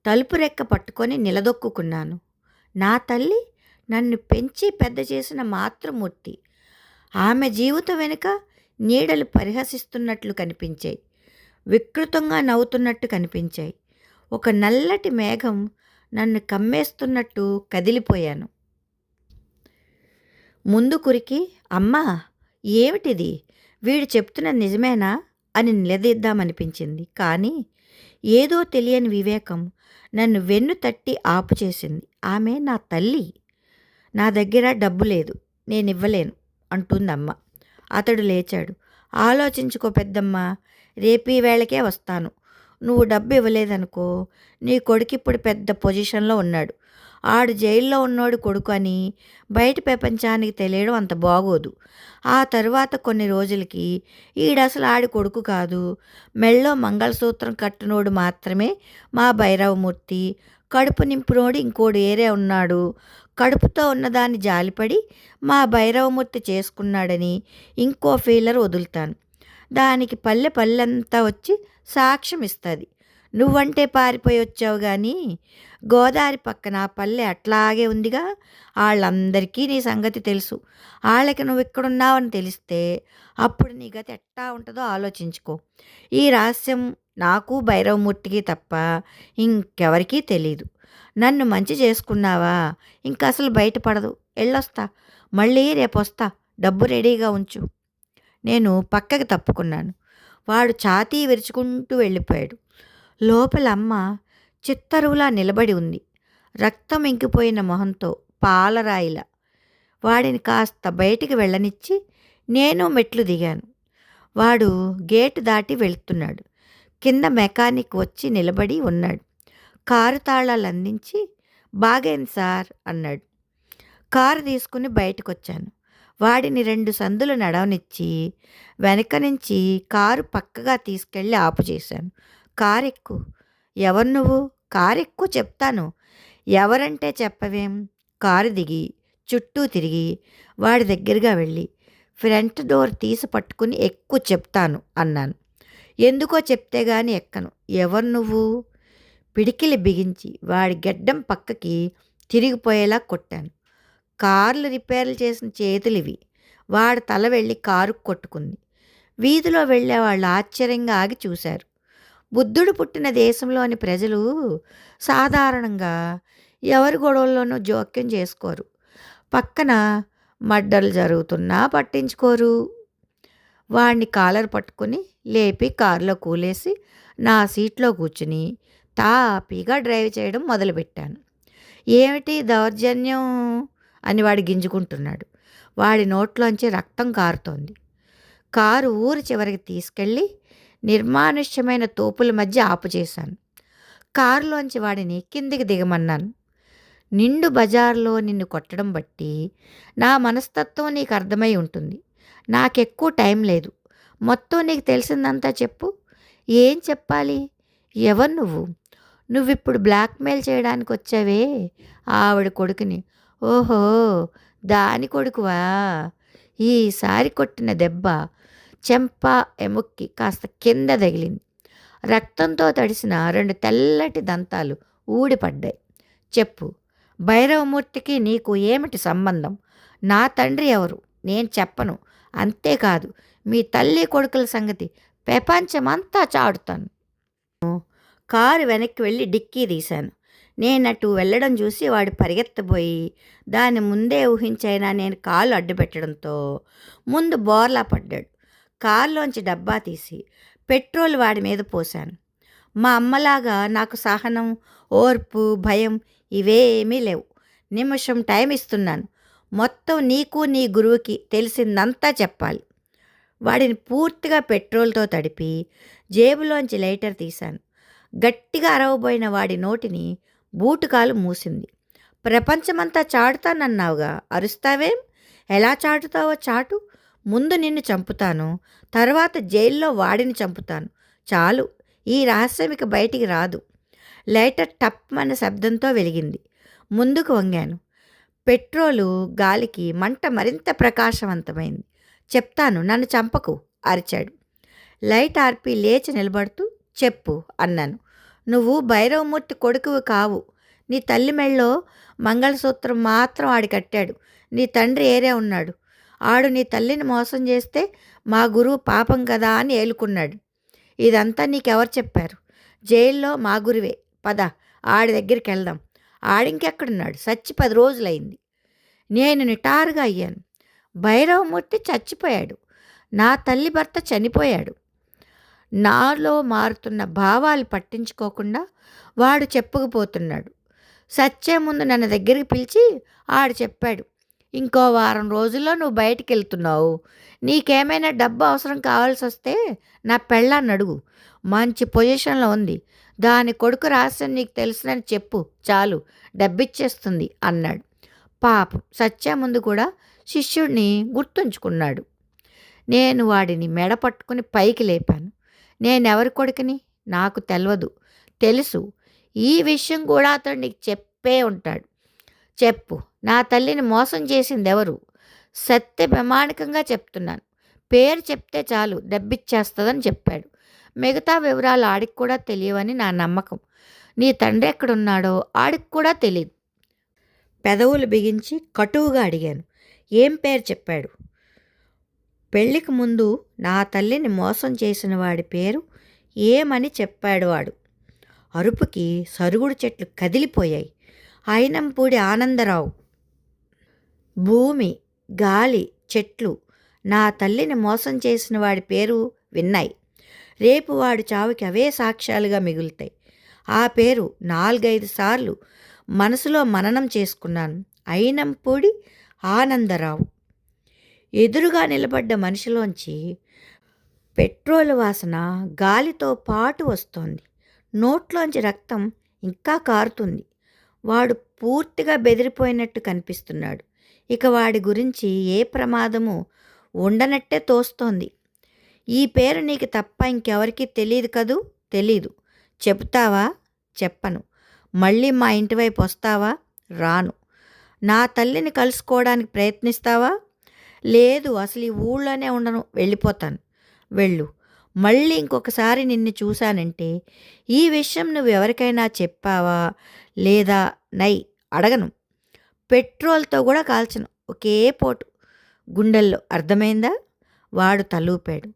S1: తలుపు రెక్క పట్టుకొని నిలదొక్కున్నాను. నా తల్లి నన్ను పెంచి పెద్ద చేసిన మాతృమూర్తి. ఆమె జీవితం వెనుక నీడలు పరిహసిస్తున్నట్లు కనిపించాయి. వికృతంగా నవ్వుతున్నట్టు కనిపించాయి. ఒక నల్లటి మేఘం నన్ను కమ్మేస్తున్నట్టు కదిలిపోయాను. ముందు కురికి, అమ్మా ఏమిటిది, వీడు చెప్తున్నది నిజమేనా అని నిలదీద్దామనిపించింది. కానీ ఏదో తెలియని వివేకం నన్ను వెన్ను తట్టి ఆపు చేసింది. ఆమె నా తల్లి. నా దగ్గర డబ్బు లేదు, నేనివ్వలేను అంటుందమ్మ. అతడు లేచాడు. ఆలోచించుకో పెద్దమ్మ, రేపీ వేళకే వస్తాను. నువ్వు డబ్బు ఇవ్వలేదనుకో, నీ కొడుకు ఇప్పుడు పెద్ద పొజిషన్లో ఉన్నాడు. ఆడు జైల్లో ఉన్నోడు కొడుకు అని బయట ప్రపంచానికి తెలియడం అంత బాగోదు. ఆ తరువాత కొన్ని రోజులకి ఈడసలు ఆడి కొడుకు కాదు, మెళ్ళో మంగళసూత్రం కట్టినోడు మాత్రమే మా భైరవమూర్తి, కడుపు నింపునోడు ఇంకోడు ఏరే ఉన్నాడు, కడుపుతో ఉన్నదాన్ని జాలిపడి మా భైరవమూర్తి చేసుకున్నాడని ఇంకో ఫీలర్ వదులుతాను. దానికి పల్లె పల్లెంతా వచ్చి సాక్ష్యం ఇస్తుంది. నువ్వంటే పారిపోయి వచ్చావు గానీ గోదావరి పక్కన ఆ పల్లె అట్లాగే ఉందిగా. వాళ్ళందరికీ నీ సంగతి తెలుసు. ఆళ్ళకి నువ్వు ఇక్కడున్నావని తెలిస్తే అప్పుడు నీ గతి ఎట్టా ఉంటుందో ఆలోచించుకో. ఈ రహస్యం నాకు భైరవమూర్తికి తప్ప ఇంకెవరికీ తెలీదు. నన్ను మంచి చేసుకున్నావా ఇంక అసలు బయటపడదు. ఎళ్ళొస్తా. మళ్ళీ రేపొస్తా. డబ్బు రెడీగా ఉంచు. నేను పక్కకి తప్పుకున్నాను. వాడు ఛాతీ విరుచుకుంటూ వెళ్ళిపోయాడు. లోపల అమ్మ చిత్తరువులా నిలబడి ఉంది. రక్తం ఇంకిపోయిన మొహంతో పాలరాయిలా. వాడిని కాస్త బయటికి వెళ్ళనిచ్చి నేను మెట్లు దిగాను. వాడు గేటు దాటి వెళ్తున్నాడు. కింద మెకానిక్ వచ్చి నిలబడి ఉన్నాడు. కారు తాళాలు అందించి బాగైంది సార్ అన్నాడు. కారు తీసుకుని బయటకొచ్చాను. వాడిని 2 సందులు నడవనిచ్చి వెనక నుంచి కారు పక్కగా తీసుకెళ్ళి ఆపు చేశాను. కారెక్కు. ఎవరు నువ్వు? కారెక్కు చెప్తాను. ఎవరంటే చెప్పవేం? కారు దిగి చుట్టూ తిరిగి వాడి దగ్గరగా వెళ్ళి ఫ్రంట్ డోర్ తీసి పట్టుకుని ఎక్కు చెప్తాను అన్నాను. ఎందుకో చెప్తే గాని ఎక్కను. ఎవరు నువ్వు? పిడికిలి బిగించి వాడి గెడ్డం పక్కకి తిరిగిపోయేలా కొట్టాను. కార్లు రిపేర్లు చేసిన చేతులివి. వాడి తల వెళ్ళి కారు కొట్టుకుంది. వీధిలో వెళ్ళే వాళ్ళు ఆశ్చర్యంగా ఆగి చూశారు. బుద్ధుడు పుట్టిన దేశంలోని ప్రజలు సాధారణంగా ఎవరి గొడవల్లోనూ జోక్యం చేసుకోరు. పక్కన మడ్డలు జరుగుతున్నా పట్టించుకోరు. వాడిని కాలర్ పట్టుకుని లేపి కారులో కూలేసి నా సీట్లో కూర్చుని తాపీగా డ్రైవ్ చేయడం మొదలుపెట్టాను. ఏమిటి దౌర్జన్యం అని వాడు గింజుకుంటున్నాడు. వాడి నోట్లోంచి రక్తం కారుతోంది. కారు ఊరి చివరికి తీసుకెళ్ళి నిర్మానుష్యమైన తోపుల మధ్య ఆపు చేశాను. కారులోంచి వాడిని కిందికి దిగమన్నాను. నిండు బజార్లో నిన్ను కొట్టడం బట్టి నా మనస్తత్వం నీకు అర్థమై ఉంటుంది. నాకెక్కువ టైం లేదు. మొత్తం నీకు తెలిసిందంతా చెప్పు. ఏం చెప్పాలి? ఎవరు నువ్వు? నువ్విప్పుడు బ్లాక్మెయిల్ చేయడానికి వచ్చావే ఆవిడ కొడుకుని. ఓహో, దాని కొడుకువా? ఈసారి కొట్టిన దెబ్బ చెంప ఎముక్కి కాస్త కింద తగిలింది. రక్తంతో తడిసిన 2 తెల్లటి దంతాలు ఊడిపడ్డాయి. చెప్పు, భైరవమూర్తికి నీకు ఏమిటి సంబంధం? నా తండ్రి ఎవరు? నేను చెప్పను. అంతేకాదు, మీ తల్లి కొడుకుల సంగతి ప్రపంచమంతా చాడుతాను. కారు వెనక్కి వెళ్ళి డిక్కీ తీశాను. నేనటు వెళ్ళడం చూసి వాడు పరిగెత్తబోయి దాని ముందే ఊహించైనా నేను కాలు అడ్డుపెట్టడంతో ముందు బోర్లా పడ్డాడు. కారులోంచి డబ్బా తీసి పెట్రోల్ వాడి మీద పోశాను. మా అమ్మలాగా నాకు సహనం, ఓర్పు, భయం ఇవేమీ లేవు. నిమిషం టైం ఇస్తున్నాను. మొత్తం నీకు నీ గురువుకి తెలిసిందంతా చెప్పాలి. వాడిని పూర్తిగా పెట్రోల్తో తడిపి జేబులోంచి లైటర్ తీశాను. గట్టిగా అరవబోయిన వాడి నోటిని బూటుకాలు మూసింది. ప్రపంచమంతా చాటుతానన్నావుగా, అరుస్తావేం? ఎలా చాటుతావో చాటు. ముందు నిన్ను చంపుతాను, తర్వాత జైల్లో వాడిని చంపుతాను. చాలు, ఈ రహస్యం ఇక బయటికి రాదు. లైటర్ టప్ అన్న శబ్దంతో వెలిగింది. ముందుకు వంగాను. పెట్రోలు గాలికి మంట మరింత ప్రకాశవంతమైంది. చెప్తాను, నన్ను చంపకు అరిచాడు. లైట్ ఆర్పి లేచి నిలబడుతూ చెప్పు అన్నాను. నువ్వు భైరవమూర్తి కొడుకువి కావు. నీ తల్లి మెళ్ళో మంగళసూత్రం మాత్రం ఆడి కట్టాడు. నీ తండ్రి ఏరే ఉన్నాడు. ఆడు నీ తల్లిని మోసం చేస్తే మా గురువు పాపం కదా అని ఏలుకున్నాడు. ఇదంతా నీకెవరు చెప్పారు? జైల్లో మా గురువే. పద, ఆడి దగ్గరికి వెళ్దాం. ఆడింకెక్కడున్నాడు? చచ్చి 10 రోజులైంది. నేను నిటారుగా అయ్యాను. భైరవమూర్తి చచ్చిపోయాడు. నా తల్లి భర్త చనిపోయాడు. నాలో మారుతున్న భావాలు పట్టించుకోకుండా వాడు చెప్పుకుపోతున్నాడు. సచ్చే ముందు నన్ను దగ్గరికి పిలిచి ఆడు చెప్పాడు, ఇంకో వారం రోజుల్లో నువ్వు బయటికి వెళ్తున్నావు. నీకేమైనా డబ్బు అవసరం కావాల్సి వస్తే నా పెళ్ళాన్ని అడుగు. మంచి పొజిషన్లో ఉంది. దాని కొడుకు రహస్యం నీకు తెలుసునని చెప్పు, చాలు, డబ్బిచ్చేస్తుంది అన్నాడు. పాపం, సచ్చే ముందు కూడా శిష్యుడిని గుర్తుంచుకున్నాడు. నేను వాడిని మెడ పట్టుకుని పైకి లేపాను. నేనెవరి కొడుకుని నాకు తెలియదు. తెలుసు. ఈ విషయం కూడా అతడు నీకు చెప్పే ఉంటాడు. చెప్పు, నా తల్లిని మోసం చేసింది ఎవరు? సత్య ప్రమాణికంగా చెప్తున్నాను. పేరు చెప్తే చాలు, డబ్బిచ్చేస్తుందని చెప్పాడు. మిగతా వివరాలు ఆడికి కూడా తెలియవని నా నమ్మకం. నీ తండ్రి ఎక్కడున్నాడో ఆడికి కూడా తెలీదు. పెదవులు బిగించి కటువుగా అడిగాను. ఏం పేరు చెప్పాడు? పెళ్లికి ముందు నా తల్లిని మోసం చేసిన వాడి పేరు ఏమని చెప్పాడు వాడు. అరుపుకి సరుగుడు చెట్లు కదిలిపోయాయి. అయినంపూడి ఆనందరావు. భూమి, గాలి, చెట్లు నా తల్లిని మోసం చేసిన వాడి పేరు విన్నాయి. రేపు వాడి చావుకి అవే సాక్ష్యాలుగా మిగులుతాయి. ఆ పేరు 4-5 సార్లు మనసులో మననం చేసుకున్నాను. అయినంపూడి ఆనందరావు. ఎదురుగా నిలబడ్డ మనిషిలోంచి పెట్రోల్ వాసన గాలితో పాటు వస్తోంది. నోట్లోంచి రక్తం ఇంకా కారుతుంది. వాడు పూర్తిగా బెదిరిపోయినట్టు కనిపిస్తున్నాడు. ఇక వాడి గురించి ఏ ప్రమాదము ఉండనట్టే తోస్తోంది. ఈ పేరు నీకు తప్ప ఇంకెవరికీ తెలియదు కదూ? తెలీదు. చెప్తావా? చెప్పను. మళ్ళీ మా ఇంటి వైపు వస్తావా? రాను. నా తల్లిని కలుసుకోవడానికి ప్రయత్నిస్తావా? లేదు, అసలు ఈ ఊళ్ళోనే ఉండను, వెళ్ళిపోతాను. వెళ్ళు. మళ్ళీ ఇంకొకసారి నిన్ను చూశానంటే ఈ విషయం నువ్వు ఎవరికైనా చెప్పావా లేదా? నై, అడగను. పెట్రోల్తో కూడా కాల్చను. ఒకే పోటు గుండెల్లో. అర్థమైందా? వాడు తలూపాడు.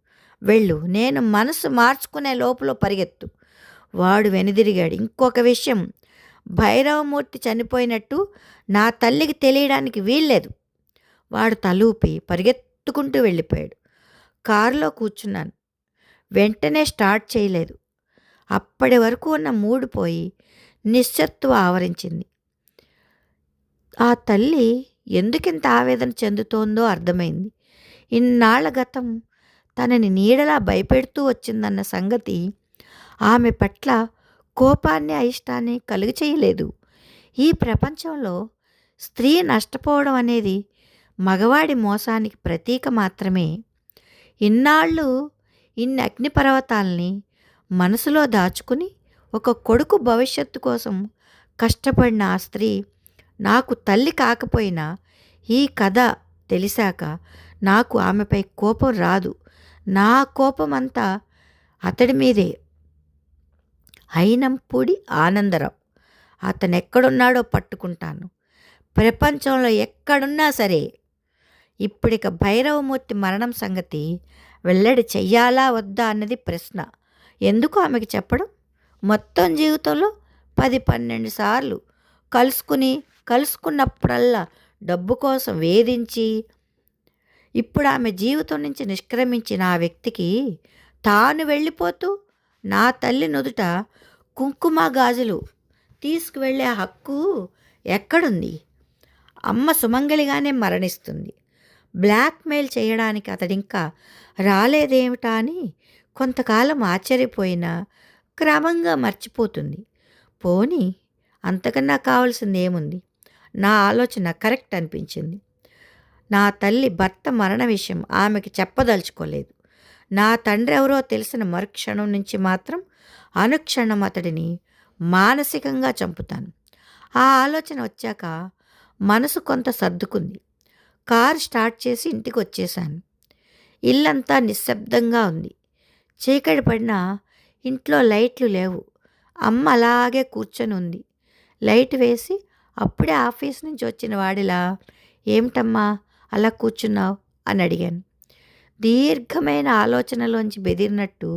S1: వెళ్ళు. నేను మనసు మార్చుకునే లోపల పరిగెత్తు. వాడు వెనుదిరిగాడు. ఇంకొక విషయం, భైరవమూర్తి చనిపోయినట్టు నా తల్లికి తెలియడానికి వీల్లేదు. వాడు తలూపి పరిగెత్తుకుంటూ వెళ్ళిపోయాడు. కారులో కూర్చున్నాను. వెంటనే స్టార్ట్ చేయలేదు. అప్పటి వరకు ఉన్న మూడు పోయి నిశ్శత్తువ ఆవరించింది. ఆ తల్లి ఎందుకింత ఆవేదన చెందుతోందో అర్థమైంది. ఇన్నాళ్ల గతం తనని నీడలా భయపెడుతూ వచ్చిందన్న సంగతి ఆమె పట్ల కోపాన్ని, అయిష్టాన్ని కలుగు చేయలేదు. ఈ ప్రపంచంలో స్త్రీ నష్టపోవడం అనేది మగవాడి మోసానికి ప్రతీక మాత్రమే. ఇన్నాళ్ళు ఇన్ని అగ్నిపర్వతాల్ని మనసులో దాచుకుని ఒక కొడుకు భవిష్యత్తు కోసం కష్టపడిన ఆ స్త్రీ నాకు తల్లి కాకపోయినా ఈ కథ తెలిసాక నాకు ఆమెపై కోపం రాదు. నా కోపమంతా అతడి మీదే. అయినంపూడి ఆనందరావు. అతనెక్కడున్నాడో పట్టుకుంటాను. ప్రపంచంలో ఎక్కడున్నా సరే. ఇప్పుడిక భైరవమూర్తి మరణం సంగతి వెల్లడి చెయ్యాలా వద్దా అన్నది ప్రశ్న. ఎందుకు ఆమెకి చెప్పడం? మొత్తం జీవితంలో 10-12 సార్లు కలుసుకున్నప్పుడల్లా డబ్బు కోసం వేధించి, ఇప్పుడు ఆమె జీవితం నుంచి నిష్క్రమించిన ఆ వ్యక్తికి తాను వెళ్ళిపోతూ నా తల్లి నుదుట కుంకుమ గాజులు తీసుకువెళ్ళే హక్కు ఎక్కడుంది? అమ్మ సుమంగలిగానే మరణిస్తుంది. బ్లాక్మెయిల్ చేయడానికి అతడింకా రాలేదేమిటా అని కొంతకాలం ఆశ్చర్యపోయినా క్రమంగా మర్చిపోతుంది. పోనీ అంతకన్నా కావాల్సింది ఏముంది? నా ఆలోచన కరెక్ట్ అనిపించింది. నా తల్లి భర్త మరణ విషయం ఆమెకి చెప్పదలుచుకోలేదు. నా తండ్రి ఎవరో తెలిసిన మరుక్షణం నుంచి మాత్రం అనుక్షణం అతడిని మానసికంగా చంపుతాను. ఆ ఆలోచన వచ్చాక మనసు కొంత సర్దుకుంది. కారు స్టార్ట్ చేసి ఇంటికి వచ్చేశాను. ఇల్లంతా నిశ్శబ్దంగా ఉంది. చీకటి పడినా ఇంట్లో లైట్లు లేవు. అమ్మ అలాగే కూర్చొని ఉంది. లైట్ వేసి అప్పుడే ఆఫీస్ నుంచి వచ్చిన వాడిలా, ఏమిటమ్మా అలా కూర్చున్నావు అని అడిగాను. దీర్ఘమైన ఆలోచనలోంచి బెదిరినట్టు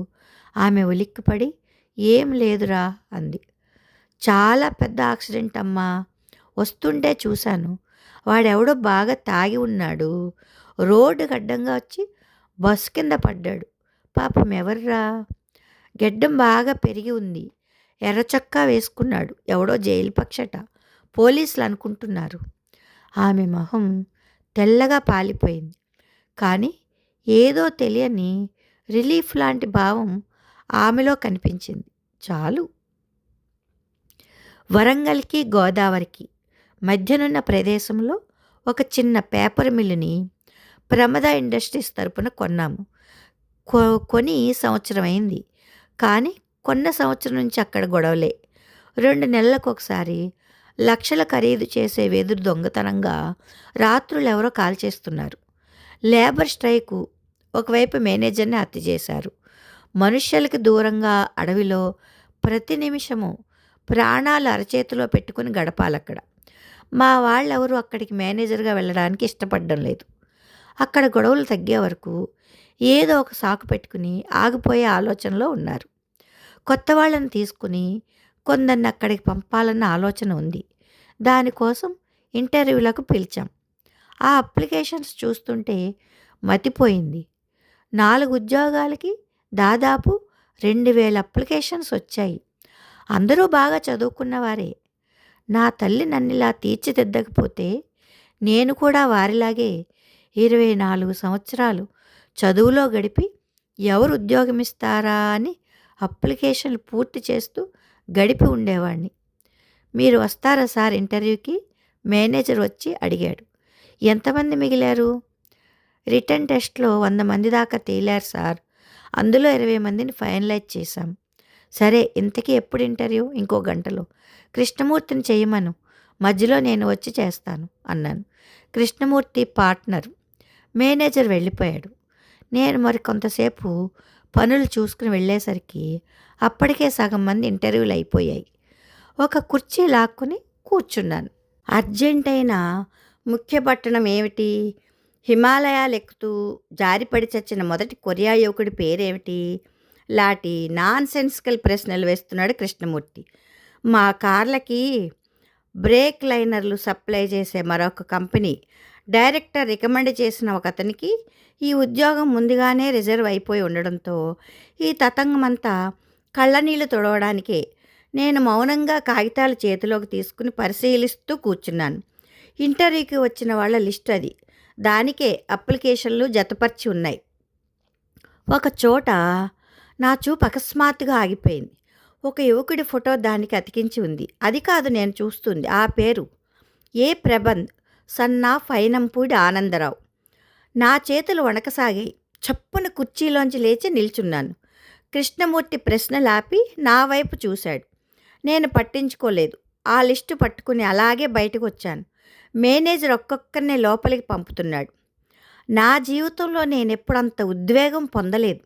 S1: ఆమె ఉలిక్కిపడి, ఏం లేదురా అంది. చాలా పెద్ద యాక్సిడెంట్ అమ్మా. వస్తుంటే చూశాను. వాడెవడో బాగా తాగి ఉన్నాడు. రోడ్డుకి అడ్డంగా వచ్చి బస్సు కింద పడ్డాడు. పాపం ఎవర్రా? గెడ్డం బాగా పెరిగి ఉంది. ఎర్రచొక్కా వేసుకున్నాడు. ఎవడో జైలు పక్షట. పోలీసులు అనుకుంటున్నారు. ఆమె మొహం తెల్లగా పాలిపోయింది. కానీ ఏదో తెలియని రిలీఫ్ లాంటి భావం ఆమెలో కనిపించింది. చాలు. వరంగల్కి గోదావరికి మధ్యనున్న ప్రదేశంలో ఒక చిన్న పేపర్ మిల్లుని ప్రమద ఇండస్ట్రీస్ తరపున కొన్నాము. కొని సంవత్సరం అయింది. కానీ కొన్న సంవత్సరం నుంచి అక్కడ గొడవలే. 2 నెలలకు ఒకసారి లక్షల ఖరీదు చేసే వెదురు దొంగతనంగా రాత్రులు ఎవరో కాల్చేస్తున్నారు. Labour strike. ఒకవైపు మేనేజర్ని హత్య చేశారు. మనుష్యులకి దూరంగా అడవిలో ప్రతి నిమిషము ప్రాణాలు అరచేతిలో పెట్టుకుని గడపాలక్కడ. మా వాళ్ళెవరూ అక్కడికి మేనేజర్గా వెళ్ళడానికి ఇష్టపడడం లేదు. అక్కడ గొడవలు తగ్గే వరకు ఏదో ఒక సాకు పెట్టుకుని ఆగిపోయే ఆలోచనలో ఉన్నారు. కొత్త వాళ్ళని తీసుకుని కొందరిని అక్కడికి పంపాలన్న ఆలోచన ఉంది. దానికోసం ఇంటర్వ్యూలకు పిలిచాం. ఆ అప్లికేషన్స్ చూస్తుంటే మతిపోయింది. 4 ఉద్యోగాలకి దాదాపు 2000 అప్లికేషన్స్ వచ్చాయి. అందరూ బాగా చదువుకున్నవారే. నా తల్లి నన్నిలా తీర్చిదిద్దకపోతే నేను కూడా వారిలాగే 24 సంవత్సరాలు చదువులో గడిపి ఎవరు ఉద్యోగమిస్తారా అని అప్లికేషన్లు పూర్తి చేస్తూ గడిపి ఉండేవాడిని. మీరు వస్తారా సార్ ఇంటర్వ్యూకి? మేనేజర్ వచ్చి అడిగాడు. ఎంతమంది మిగిలారు? రిటర్న్ టెస్ట్లో 100 మంది దాకా తేలారు సార్. అందులో 20 మందిని ఫైనలైజ్ చేశాం. సరే, ఇంతకీ ఎప్పుడు ఇంటర్వ్యూ? ఇంకో గంటలో. కృష్ణమూర్తిని చేయమను, మధ్యలో నేను వచ్చి చేస్తాను అన్నాను. కృష్ణమూర్తి పార్ట్నర్. మేనేజర్ వెళ్ళిపోయాడు. నేను మరి కొంతసేపు పనులు చూసుకుని వెళ్ళేసరికి అప్పటికే సగం మంది ఇంటర్వ్యూలు అయిపోయాయి. ఒక కుర్చీ లాక్కుని కూర్చున్నాను. అర్జెంటైనా ముఖ్య పట్టణం ఏమిటి? హిమాలయాలు ఎక్కుతూ జారిపడి చచ్చిన మొదటి కొరియా యువకుడి పేరేమిటి? లాంటి నాన్ సెన్సికల్ ప్రశ్నలు వేస్తున్నాడు కృష్ణమూర్తి. మా కార్లకి బ్రేక్ లైనర్లు సప్లై చేసే మరొక కంపెనీ డైరెక్టర్ రికమెండ్ చేసిన ఒక అతనికి ఈ ఉద్యోగం ముందుగానే రిజర్వ్ అయిపోయి ఉండడంతో ఈ తతంగమంతా కళ్ళనీళ్లు తుడవడానికే నేను మౌనంగా కాగితాలు చేతిలోకి తీసుకుని పరిశీలిస్తూ కూర్చున్నాను. ఇంటర్వ్యూకి వచ్చిన వాళ్ళ లిస్ట్ అది. దానికే అప్లికేషన్లు జతపరిచి ఉన్నాయి. ఒక చోట నా చూపు అకస్మాత్తుగా ఆగిపోయింది. ఒక యువకుడి ఫోటో దానికి అతికించి ఉంది. అది కాదు నేను చూస్తుంది, ఆ పేరు ఏ ప్రబంధ్, సన్ ఆఫ్ ఐనంపూడి ఆనందరావు. నా చేతులు వణకసాగాయి. చప్పున కుర్చీలోంచి లేచి నిల్చున్నాను. కృష్ణమూర్తి ప్రశ్నలాపి నా వైపు చూశాడు. నేను పట్టించుకోలేదు. ఆ లిస్టు పట్టుకుని అలాగే బయటకు వచ్చాను. మేనేజర్ ఒక్కొక్కరినే లోపలికి పంపుతున్నాడు. నా జీవితంలో నేనెప్పుడంత ఉద్వేగం పొందలేదు.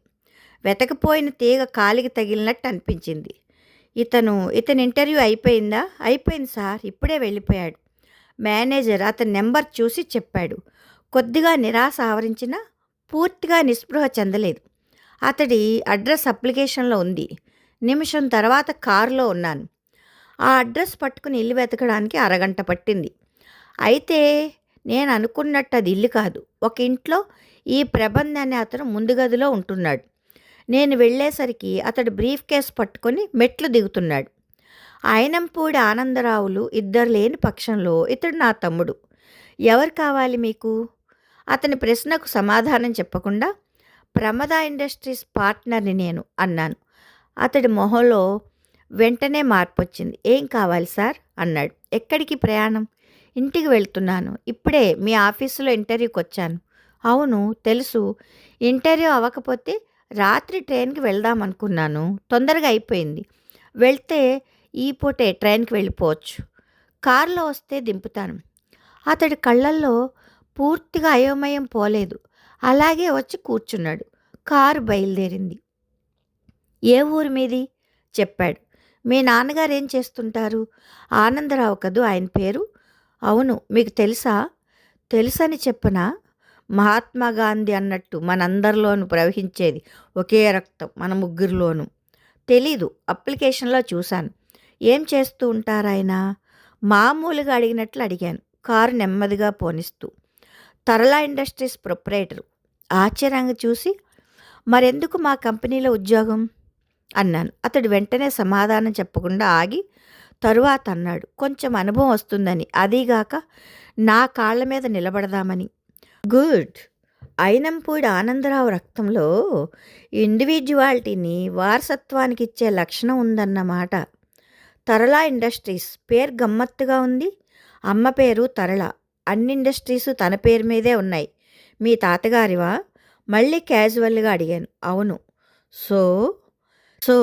S1: వెతకపోయిన తీగ కాలికి తగిలినట్టు అనిపించింది. ఇతని ఇంటర్వ్యూ అయిపోయిందా? అయిపోయింది సార్, ఇప్పుడే వెళ్ళిపోయాడు. మేనేజర్ అతని నెంబర్ చూసి చెప్పాడు. కొద్దిగా నిరాశ ఆవరించినా పూర్తిగా నిస్పృహ చెందలేదు. అతడి అడ్రస్ అప్లికేషన్లో ఉంది. నిమిషం తర్వాత కారులో ఉన్నాను. ఆ అడ్రస్ పట్టుకుని ఇల్లు వెతకడానికి అరగంట పట్టింది. అయితే నేను అనుకున్నట్టు అది ఇల్లు కాదు. ఒక ఇంట్లో ఈ ప్రబంధ్ అనే అతను ముందు గదిలో ఉంటున్నాడు. నేను వెళ్ళేసరికి అతడు బ్రీఫ్ కేస్ పట్టుకొని మెట్లు దిగుతున్నాడు. ఐనంపూడి ఆనందరావులు ఇద్దరు లేని పక్షంలో ఇతడు నా తమ్ముడు. ఎవరు కావాలి మీకు? అతని ప్రశ్నకు సమాధానం చెప్పకుండా ప్రమద ఇండస్ట్రీస్ పార్ట్నర్ని నేను అన్నాను. అతడి మొహంలో వెంటనే మార్పు వచ్చింది. ఏం కావాలి సార్ అన్నాడు. ఎక్కడికి ప్రయాణం? ఇంటికి వెళ్తున్నాను. ఇప్పుడే మీ ఆఫీసులో ఇంటర్వ్యూకి వచ్చాను. అవును తెలుసు. ఇంటర్వ్యూ అవ్వకపోతే రాత్రి ట్రైన్కి వెళ్దాం అనుకున్నాను. తొందరగా అయిపోయింది. వెళ్తే ఈ పూటే ట్రైన్కి వెళ్ళిపోవచ్చు. కారులో వస్తే దింపుతాను. అతడి కళ్ళల్లో పూర్తిగా అయోమయం పోలేదు. అలాగే వచ్చి కూర్చున్నాడు. కారు బయలుదేరింది. ఏ ఊరి మీది? చెప్పాడు. మీ నాన్నగారు ఏం చేస్తుంటారు? ఆనందరావు కదూ ఆయన పేరు? అవును. మీకు తెలుసా? తెలుసని చెప్పనా? మహాత్మా గాంధీ అన్నట్టు మనందరిలోనూ ప్రవహించేది ఒకే రక్తం మన ముగ్గురిలోనూ. తెలీదు. అప్లికేషన్లో చూశాను. ఏం చేస్తూ ఉంటారాయన? మామూలుగా అడిగినట్లు అడిగాను, కారు నెమ్మదిగా పోనిస్తూ. Tarala industries proprietor. ఆశ్చర్యంగా చూసి మరెందుకు మా కంపెనీలో ఉద్యోగం అన్నాను. అతడు వెంటనే సమాధానం చెప్పకుండా ఆగి తరువాత అన్నాడు, కొంచెం అనుభవం వస్తుందని, అదీగాక నా కాళ్ళ మీద నిలబడదామని. గుడ్. ఐనంపూడి ఆనందరావు రక్తంలో ఇండివిజువాలిటీని వారసత్వానికి ఇచ్చే లక్షణం ఉందన్నమాట. తరళ ఇండస్ట్రీస్ పేరు గమ్మత్తుగా ఉంది. అమ్మ పేరు తరళ. అన్ని ఇండస్ట్రీసు తన పేరు మీదే ఉన్నాయి. మీ తాతగారివా? మళ్ళీ క్యాజువల్గా అడిగాను. అవును. సో సో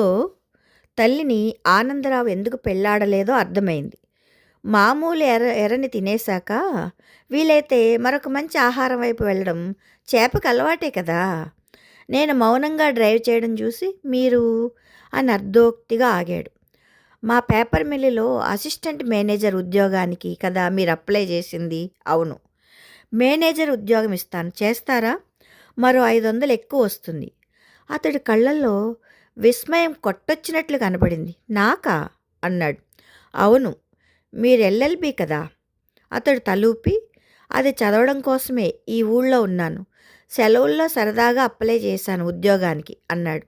S1: తల్లిని ఆనందరావు ఎందుకు పెళ్ళాడలేదో అర్థమైంది. మామూలు ఎర్రని తినేశాక వీలైతే మరొక మంచి ఆహారం వైపు వెళ్ళడం చేపకు అలవాటే కదా. నేను మౌనంగా డ్రైవ్ చేయడం చూసి మీరు అని అర్ధోక్తిగా ఆగాడు. మా పేపర్ మిల్లులో అసిస్టెంట్ మేనేజర్ ఉద్యోగానికి కదా మీరు అప్లై చేసింది? అవును. మేనేజర్ ఉద్యోగం ఇస్తాను, చేస్తారా? మరో 500 ఎక్కువ వస్తుంది. అతడి కళ్ళల్లో విస్మయం కొట్టొచ్చినట్లు కనబడింది. నాకా? అన్నాడు. అవును, మీరు ఎల్ఎల్బి కదా? అతడు తలూపి, అది చదవడం కోసమే ఈ ఊళ్ళో ఉన్నాను. సెలవుల్లో సరదాగా అప్లై చేశాను ఉద్యోగానికి అన్నాడు.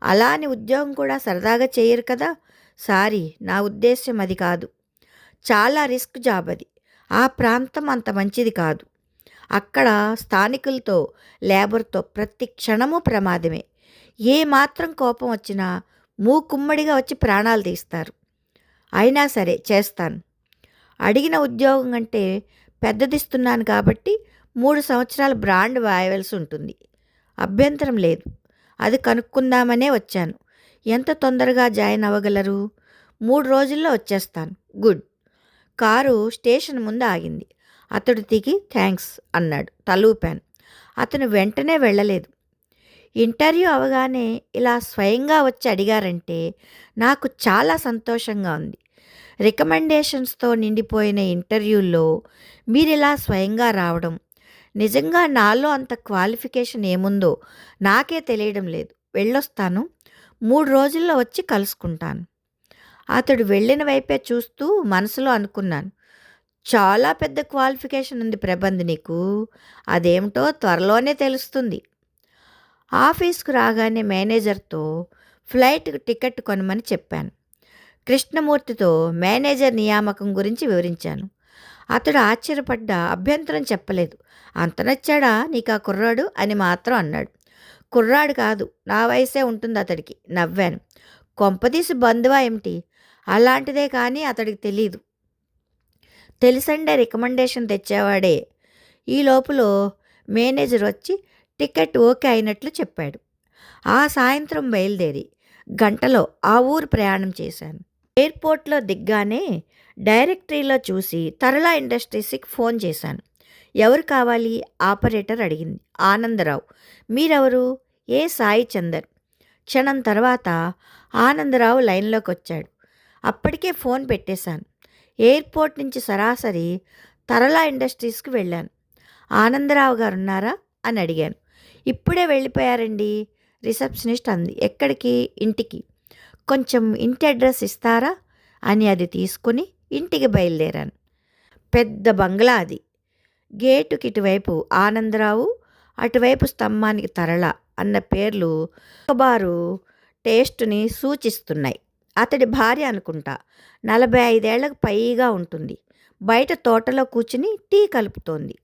S1: అలా అని ఉద్యోగం కూడా సరదాగా చేయరు కదా? సారీ, నా ఉద్దేశ్యం అది కాదు. చాలా రిస్క్ జాబ్ అది. ఆ ప్రాంతం అంత మంచిది కాదు. అక్కడ స్థానికులతో, లేబర్తో ప్రతి క్షణము ప్రమాదమే. ఏ మాత్రం కోపం వచ్చినా మూకుమ్మడిగా వచ్చి ప్రాణాలు తీస్తారు. అయినా సరే చేస్తాను. అడిగిన ఉద్యోగం అంటే పెద్దదిస్తున్నాను కాబట్టి 3 సంవత్సరాల బ్రాండ్ వాయవలసి ఉంటుంది. అభ్యంతరం లేదు. అది కనుక్కుందామనే వచ్చాను. ఎంత తొందరగా జాయిన్ అవ్వగలరు? 3 రోజుల్లో వచ్చేస్తాను. గుడ్. కారు స్టేషన్ ముందు ఆగింది. అతడు దిగి థ్యాంక్స్ అన్నాడు. తలూపాను. అతను వెంటనే వెళ్ళలేదు. ఇంటర్వ్యూ అవగానే ఇలా స్వయంగా వచ్చి అడిగారంటే నాకు చాలా సంతోషంగా ఉంది. రికమెండేషన్స్తో నిండిపోయిన ఇంటర్వ్యూల్లో మీరిలా స్వయంగా రావడం, నిజంగా నాలో అంత క్వాలిఫికేషన్ ఏముందో నాకే తెలియడం లేదు. వెళ్ళొస్తాను. 3 రోజుల్లో వచ్చి కలుసుకుంటాను. అతడు వెళ్ళిన వైపే చూస్తూ మనసులో అనుకున్నాను, చాలా పెద్ద క్వాలిఫికేషన్ ఉంది ప్రబంధ్ నీకు. అదేమిటో త్వరలోనే తెలుస్తుంది. ఆఫీస్కు రాగానే మేనేజర్తో ఫ్లైట్ టికెట్ కొనమని చెప్పాను. కృష్ణమూర్తితో మేనేజర్ నియామకం గురించి వివరించాను. అతడు ఆశ్చర్యపడ్డ, అభ్యంతరం చెప్పలేదు. అంత నచ్చాడా నీకు ఆ కుర్రాడు అని మాత్రం అన్నాడు. కుర్రాడు కాదు, నా వయసే ఉంటుంది అతడికి. నవ్వాను. కొంపదీసి బంధువా ఏమిటి? అలాంటిదే కానీ అతడికి తెలీదు. తెలిసండే రికమెండేషన్ తెచ్చేవాడే. ఈ లోపల మేనేజర్ వచ్చి టికెట్ ఓకే అయినట్లు చెప్పాడు. ఆ సాయంత్రం బయలుదేరి గంటలో ఆ ఊరు ప్రయాణం చేశాను. ఎయిర్పోర్ట్లో దిగ్గానే డైరెక్టరీలో చూసి తరళ ఇండస్ట్రీస్కి ఫోన్ చేశాను. ఎవరు కావాలి? ఆపరేటర్ అడిగింది. ఆనందరావు. మీరెవరు? ఏ సాయి చందర్. క్షణం తర్వాత ఆనందరావు లైన్లోకి వచ్చాడు. అప్పటికే ఫోన్ పెట్టేశాను. ఎయిర్పోర్ట్ నుంచి సరాసరి తరళ ఇండస్ట్రీస్కి వెళ్ళాను. ఆనందరావు గారు ఉన్నారా అని అడిగాను. ఇప్పుడే వెళ్ళిపోయారండి, రిసెప్షనిస్ట్ అంది. ఎక్కడికి? ఇంటికి. కొంచెం ఇంటి అడ్రస్ ఇస్తారా అని అది తీసుకుని ఇంటికి బయలుదేరాను. పెద్ద బంగ్లా అది. గేటుకి ఇటువైపు ఆనందరావు, అటువైపు స్తంభానికి తరళ అన్న పేర్లు బారు టేస్టుని సూచిస్తున్నాయి. అతడి భార్య అనుకుంటా. 45 ఏళ్లకు పైగా ఉంటుంది. బయట తోటలో కూర్చుని టీ కలుపుతోంది.